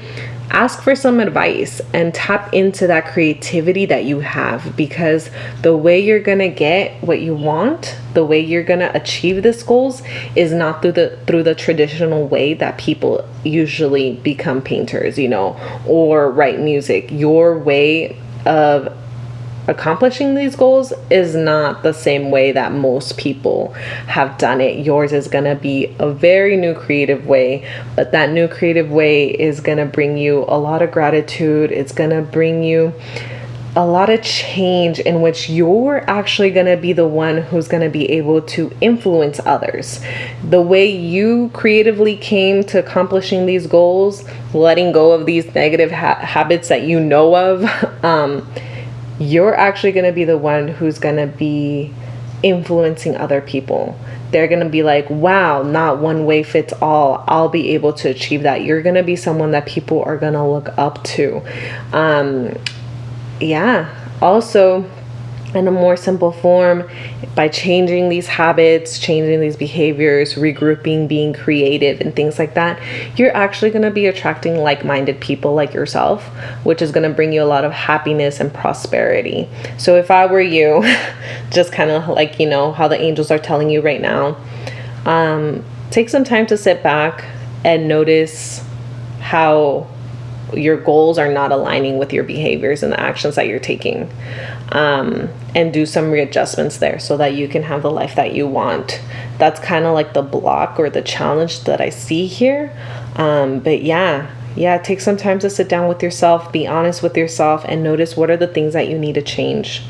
ask for some advice and tap into that creativity that you have, because the way you're going to get what you want, the way you're going to achieve these goals is not through the traditional way that people usually become painters, or write music. Your way of accomplishing these goals is not the same way that most people have done it. Yours is going to be a very new creative way, but that new creative way is going to bring you a lot of gratitude. It's going to bring you a lot of change, in which you're actually going to be the one who's going to be able to influence others. The way you creatively came to accomplishing these goals, letting go of these negative habits that you know of, you're actually going to be the one who's going to be influencing other people. They're going to be like, wow, not one way fits all. I'll be able to achieve that. You're going to be someone that people are going to look up to. Also, in a more simple form, by changing these habits, changing these behaviors, regrouping, being creative and things like that, you're actually going to be attracting like-minded people like yourself, which is going to bring you a lot of happiness and prosperity. So if I were you, just kind of like, how the angels are telling you right now, take some time to sit back and notice how your goals are not aligning with your behaviors and the actions that you're taking, and do some readjustments there so that you can have the life that you want. That's kind of like the block or the challenge that I see here. But take some time to sit down with yourself, be honest with yourself, and notice what are the things that you need to change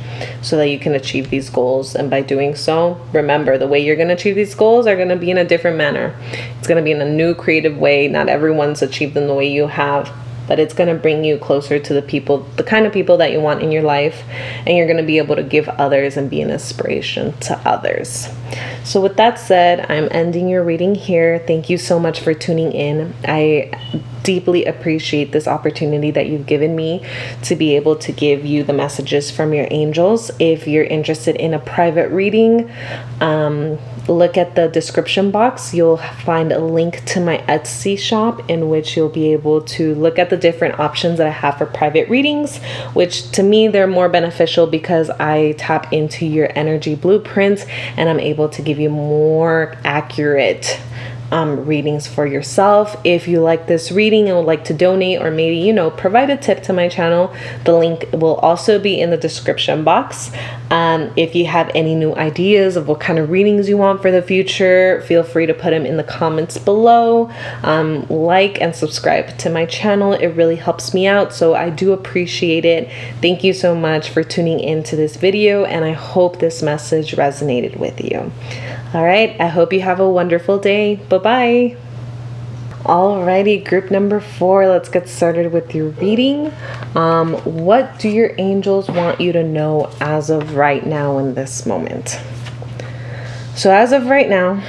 so that you can achieve these goals. And by doing so, remember, the way you're going to achieve these goals are going to be in a different manner. It's going to be in a new creative way. Not everyone's achieved them the way you have, but it's going to bring you closer to the kind of people that you want in your life, and you're going to be able to give others and be an inspiration to others. So with that said, I'm ending your reading here. Thank you so much for tuning in. I deeply appreciate this opportunity that you've given me to be able to give you the messages from your angels. If you're interested in a private reading, look at the description box. You'll find a link to my Etsy shop in which you'll be able to look at the different options that I have for private readings, which to me, they're more beneficial because I tap into your energy blueprints and I'm able to give you more accurate readings for yourself. If you like this reading and would like to donate or maybe, provide a tip to my channel, the link will also be in the description box. If you have any new ideas of what kind of readings you want for the future, feel free to put them in the comments below. Like and subscribe to my channel. It really helps me out, so I do appreciate it. Thank you so much for tuning into this video, and I hope this message resonated with you. All right, I hope you have a wonderful day. Bye-bye. Alrighty, group number 4, let's get started with your reading. What do your angels want you to know as of right now in this moment? So as of right now,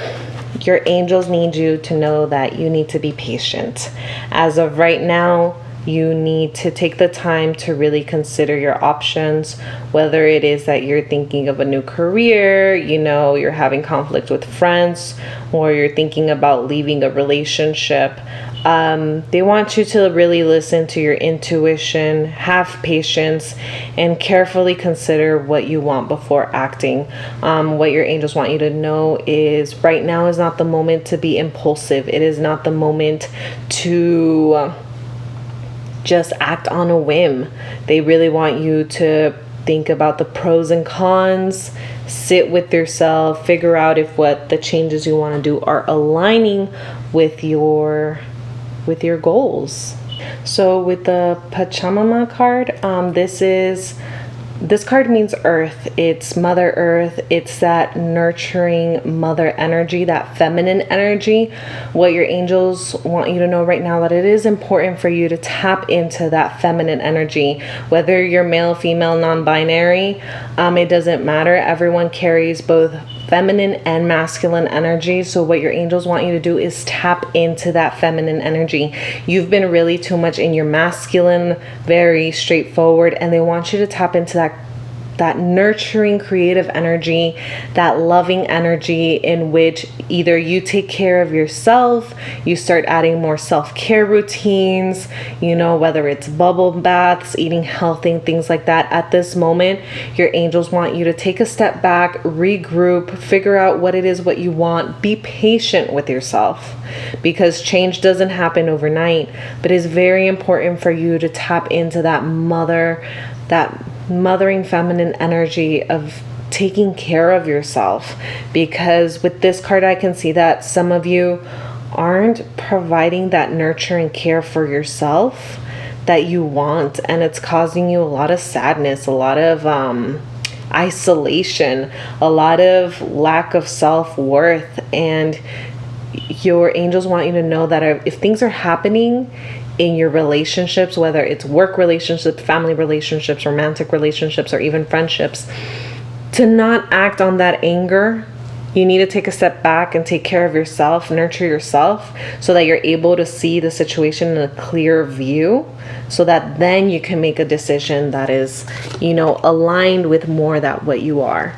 your angels need you to know that you need to be patient. As of right now, you need to take the time to really consider your options, whether it is that you're thinking of a new career, you're having conflict with friends, or you're thinking about leaving a relationship. They want you to really listen to your intuition, have patience, and carefully consider what you want before acting. What your angels want you to know is right now is not the moment to be impulsive. It is not the moment to just act on a whim. They really want you to think about the pros and cons, sit with yourself, figure out if what the changes you want to do are aligning with your goals. So with the Pachamama card, this card means earth. It's Mother Earth. It's that nurturing mother energy, that feminine energy. What your angels want you to know right now, that it is important for you to tap into that feminine energy. Whether you're male, female, non-binary, it doesn't matter. Everyone carries both feminine and masculine energy. So what your angels want you to do is tap into that feminine energy. You've been really too much in your masculine, very straightforward, and they want you to tap into that nurturing creative energy, that loving energy in which either you take care of yourself, you start adding more self-care routines, whether it's bubble baths, eating healthy, things like that. At this moment, your angels want you to take a step back, regroup, figure out what it is what you want. Be patient with yourself because change doesn't happen overnight, but it's very important for you to tap into that mothering feminine energy of taking care of yourself, because with this card I can see that some of you aren't providing that nurturing care for yourself that you want, and it's causing you a lot of sadness, a lot of isolation, a lot of lack of self-worth. And your angels want you to know that if things are happening in your relationships, whether it's work relationships, family relationships, romantic relationships, or even friendships, to not act on that anger, you need to take a step back and take care of yourself, nurture yourself, so that you're able to see the situation in a clear view, so that then you can make a decision that is, aligned with more that what you are.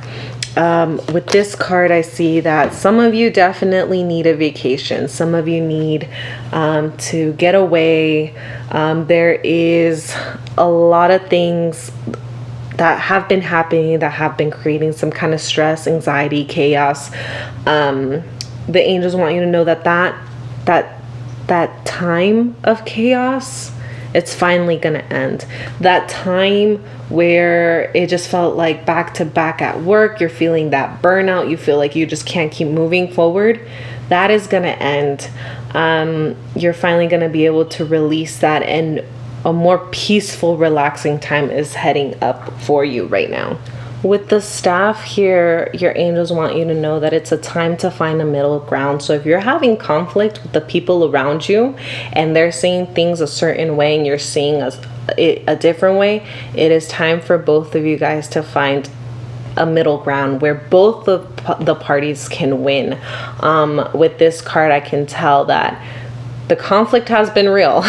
With this card, I see that some of you definitely need a vacation. Some of you need to get away. There is a lot of things that have been happening, that have been creating some kind of stress, anxiety, chaos. The angels want you to know that time of chaos, it's finally gonna end. That time where it just felt like back to back at work, you're feeling that burnout, you feel like you just can't keep moving forward, that is gonna end. You're finally gonna be able to release that, and a more peaceful, relaxing time is heading up for you right now. With the staff here, your angels want you to know that it's a time to find a middle ground. So if you're having conflict with the people around you and they're saying things a certain way and you're seeing a different way, it is time for both of you guys to find a middle ground where both of the parties can win. With this card, I can tell that the conflict has been real.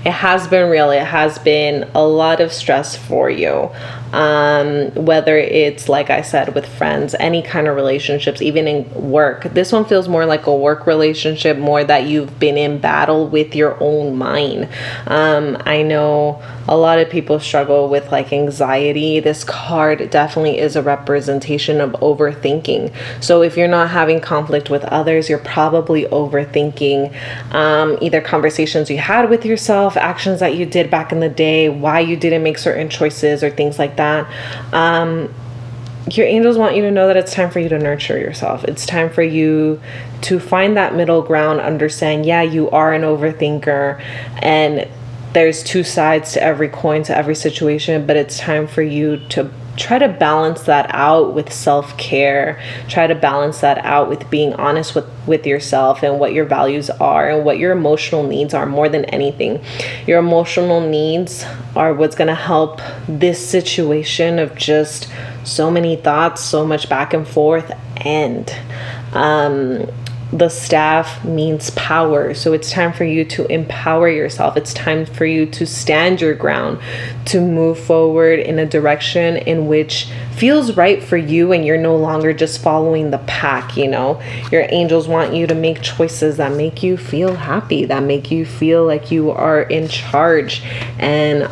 It has been real. It has been a lot of stress for you. Whether it's, like I said, with friends, any kind of relationships, even in work. This one feels more like a work relationship, more that you've been in battle with your own mind. I know a lot of people struggle with like anxiety. This card definitely is a representation of overthinking. So if you're not having conflict with others, you're probably overthinking either conversations you had with yourself, actions that you did back in the day, why you didn't make certain choices or things like that. Your angels want you to know that it's time for you to nurture yourself. It's time for you to find that middle ground, understand, yeah, you are an overthinker and there's two sides to every coin, to every situation, but it's time for you to try to balance that out with self-care. Try to balance that out with being honest with yourself and what your values are and what your emotional needs are more than anything. Your emotional needs are what's going to help this situation of just so many thoughts, so much back and forth end. The staff means power. So it's time for you to empower yourself. It's time for you to stand your ground, to move forward in a direction in which feels right for you and you're no longer just following the pack, Your angels want you to make choices that make you feel happy, that make you feel like you are in charge and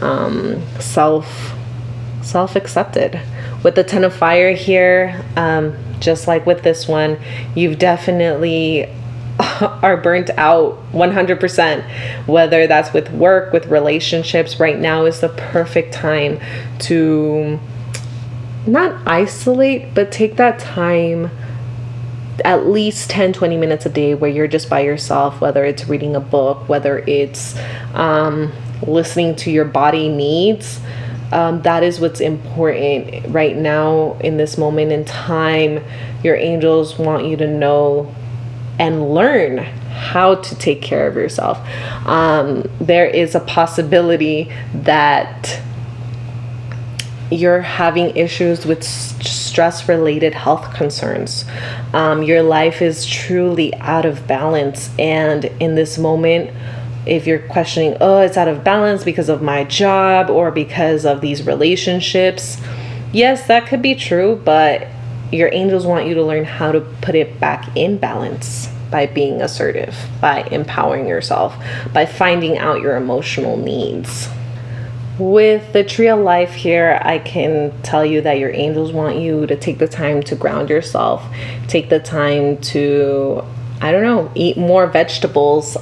self-accepted. With the Ten of Fire here, just like with this one, you've definitely are burnt out 100%, whether that's with work, with relationships. Right now is the perfect time to not isolate, but take that time, at least 10-20 minutes a day where you're just by yourself, whether it's reading a book, whether it's listening to your body needs. That is what's important right now in this moment in time. Your angels want you to know and learn how to take care of yourself. There is a possibility that you're having issues with stress-related health concerns. Your life is truly out of balance, and in this moment, if you're questioning, it's out of balance because of my job or because of these relationships, yes, that could be true, but your angels want you to learn how to put it back in balance by being assertive, by empowering yourself, by finding out your emotional needs. With the Tree of Life here, I can tell you that your angels want you to take the time to ground yourself, take the time to eat more vegetables.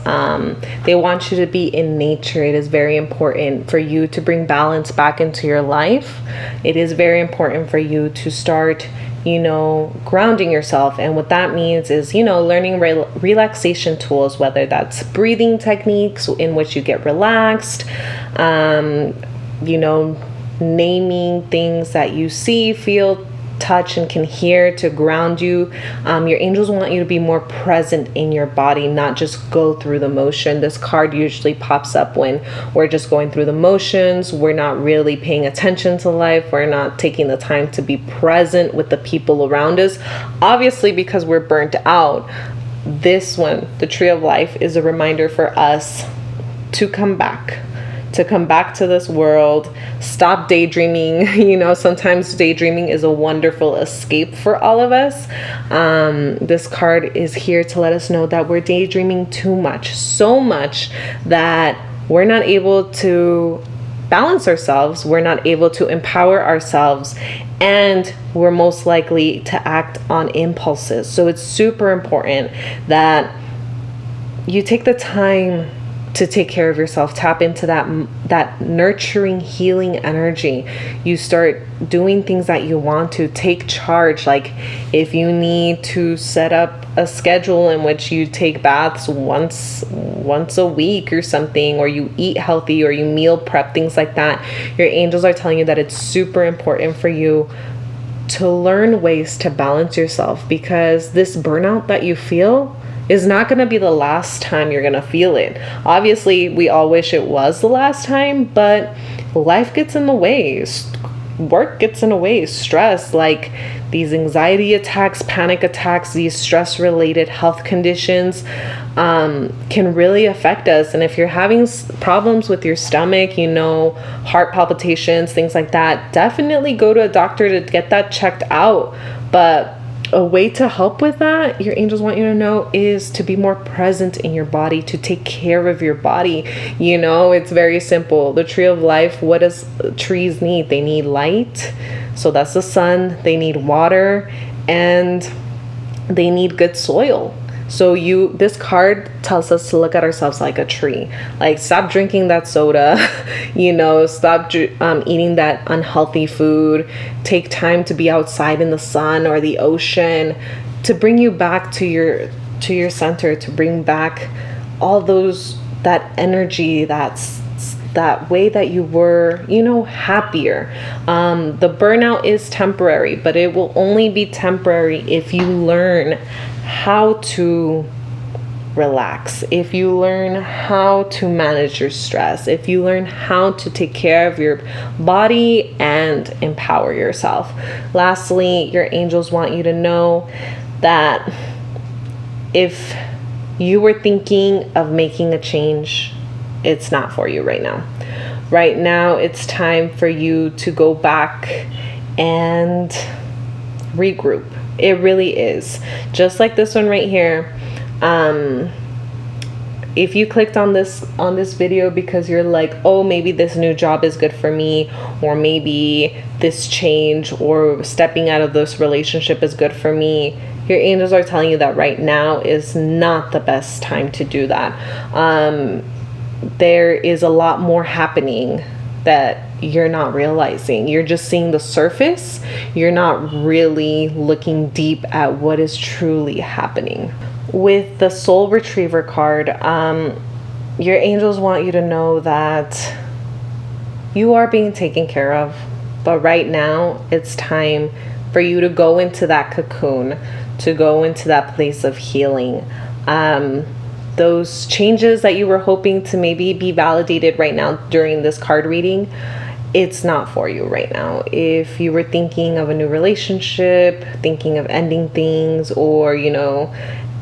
They want you to be in nature. It is very important for you to bring balance back into your life. It is very important for you to start, grounding yourself. And what that means is, learning relaxation tools, whether that's breathing techniques in which you get relaxed, naming things that you see, feel, touch and can hear to ground you. Your angels want you to be more present in your body, not just go through the motion. This card usually pops up when we're just going through the motions. We're not really paying attention to life. We're not taking the time to be present with the people around us. Obviously, because we're burnt out, this one, the Tree of Life, is a reminder for us to come back to this world. Stop daydreaming. Sometimes daydreaming is a wonderful escape for all of us. This card is here to let us know that we're daydreaming too much, so much that we're not able to balance ourselves, we're not able to empower ourselves, and we're most likely to act on impulses. So it's super important that you take the time to take care of yourself, tap into that nurturing, healing energy. You start doing things that you want to. Take charge. Like if you need to set up a schedule in which you take baths once a week or something, or you eat healthy, or you meal prep, things like that, your angels are telling you that it's super important for you to learn ways to balance yourself, because this burnout that you feel is not going to be the last time you're going to feel it. Obviously, we all wish it was the last time, but life gets in the way. Work gets in the way. Stress, like these anxiety attacks, panic attacks, these stress-related health conditions can really affect us. And if you're having problems with your stomach, heart palpitations, things like that, definitely go to a doctor to get that checked out. But a way to help with that, your angels want you to know, is to be more present in your body, to take care of your body. It's very simple. The Tree of Life, what does trees need? They need light. So that's the sun. They need water, and they need good soil. So this card tells us to look at ourselves like a tree. Like, stop drinking that soda, stop eating that unhealthy food. Take time to be outside in the sun or the ocean, to bring you back to your center, to bring back all that energy, that way that you were, happier. The burnout is temporary, but it will only be temporary if you learn how to relax, if you learn how to manage your stress, if you learn how to take care of your body and empower yourself. Lastly, your angels want you to know that if you were thinking of making a change, it's not for you right now. Right now, it's time for you to go back and regroup. It really is. Just like this one right here. If you clicked on this video because you're like, oh, maybe this new job is good for me, or maybe this change or stepping out of this relationship is good for me, your angels are telling you that right now is not the best time to do that. There is a lot more happening that you're not realizing. You're just seeing the surface. You're not really looking deep at what is truly happening. With the Soul Retriever card, your angels want you to know that you are being taken care of, but right now it's time for you to go into that cocoon, to go into that place of healing. Those changes that you were hoping to maybe be validated right now during this card reading, it's not for you right now. If you were thinking of a new relationship, thinking of ending things, or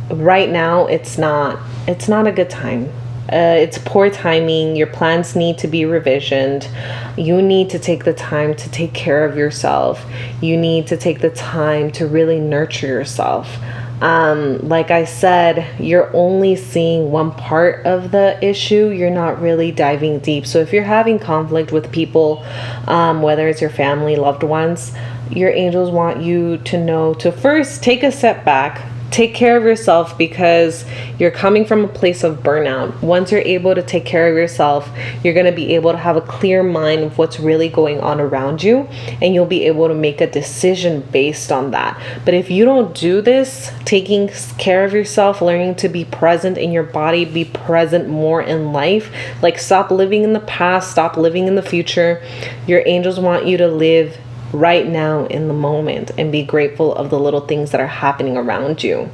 right now it's not a good time. It's poor timing. Your plans need to be revisioned. You need to take the time to take care of yourself. You need to take the time to really nurture yourself. Like I said, you're only seeing one part of the issue. You're not really diving deep. So if you're having conflict with people, whether it's your family, loved ones, your angels want you to know to first take a step back, take care of yourself, because you're coming from a place of burnout. Once you're able to take care of yourself, you're going to be able to have a clear mind of what's really going on around you, and you'll be able to make a decision based on that. But if you don't do this, taking care of yourself, learning to be present in your body, be present more in life, like stop living in the past, stop living in the future. Your angels want you to live right now in the moment, and be grateful of the little things that are happening around you.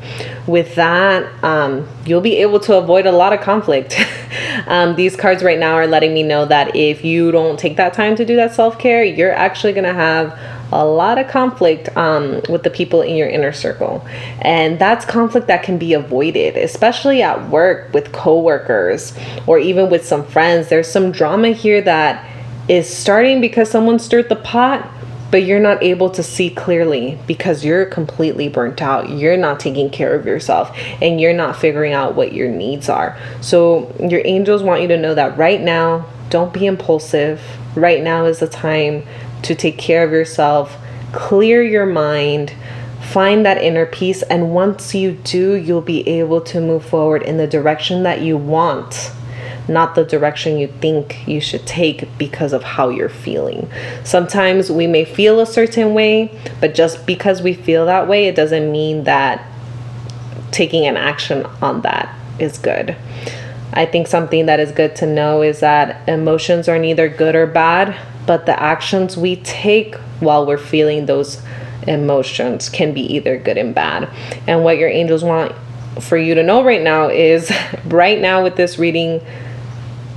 With that, you'll be able to avoid a lot of conflict. These cards right now are letting me know that if you don't take that time to do that self-care, you're actually going to have a lot of conflict with the people in your inner circle. And that's conflict that can be avoided, especially at work with coworkers or even with some friends. There's some drama here that is starting because someone stirred the pot, but you're not able to see clearly because you're completely burnt out. You're not taking care of yourself and you're not figuring out what your needs are. So your angels want you to know that right now, don't be impulsive. Right now is the time to take care of yourself, clear your mind, find that inner peace. And once you do, you'll be able to move forward in the direction that you want, not the direction you think you should take because of how you're feeling. Sometimes we may feel a certain way, but just because we feel that way, it doesn't mean that taking an action on that is good. I think something that is good to know is that emotions are neither good or bad, but the actions we take while we're feeling those emotions can be either good and bad. And what your angels want for you to know right now is, right now with this reading,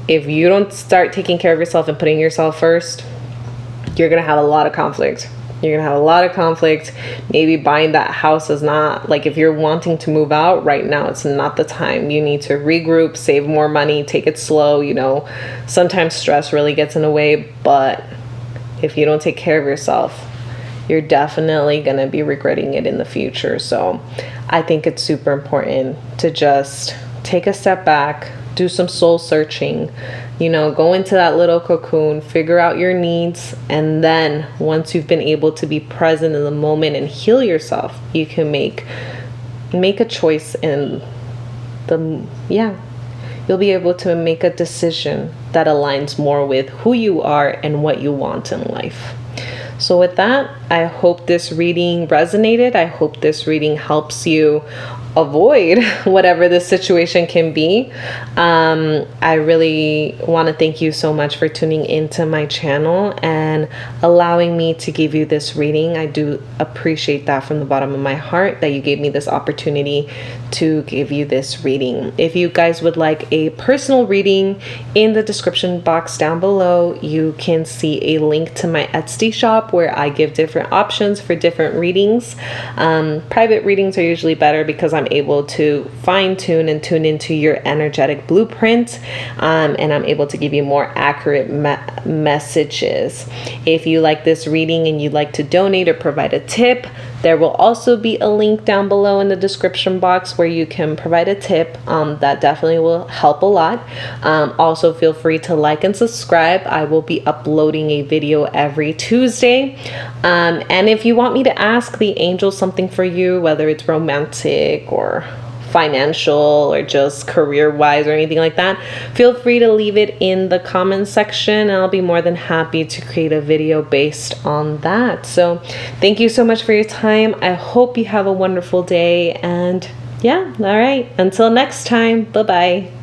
if you don't start taking care of yourself and putting yourself first, you're going to have a lot of conflict. You're going to have a lot of conflict. Maybe buying that house is not, like, if you're wanting to move out right now, it's not the time. You need to regroup, save more money, take it slow. You know, sometimes stress really gets in the way, but if you don't take care of yourself, you're definitely going to be regretting it in the future. So I think it's super important to just take a step back, do some soul searching, you know, go into that little cocoon, figure out your needs. And then once you've been able to be present in the moment and heal yourself, you can make a choice in you'll be able to make a decision that aligns more with who you are and what you want in life. So with that, I hope this reading resonated. I hope this reading helps you avoid whatever the situation can be. I really want to thank you so much for tuning into my channel and allowing me to give you this reading. I do appreciate that from the bottom of my heart, that you gave me this opportunity to give you this reading. If you guys would like a personal reading, in the description box down below, you can see a link to my Etsy shop where I give different options for different readings. Private readings are usually better because I'm able to fine tune and tune into your energetic blueprint, and I'm able to give you more accurate messages. If you like this reading and you'd like to donate or provide a tip, there will also be a link down below in the description box where you can provide a tip. That definitely will help a lot. Also, feel free to like and subscribe. I will be uploading a video every Tuesday. And if you want me to ask the angels something for you, whether it's romantic or financial or just career-wise or anything like that, feel free to leave it in the comments section and I'll be more than happy to create a video based on that. So thank you so much for your time. I hope you have a wonderful day, and yeah, all right, until next time, bye-bye.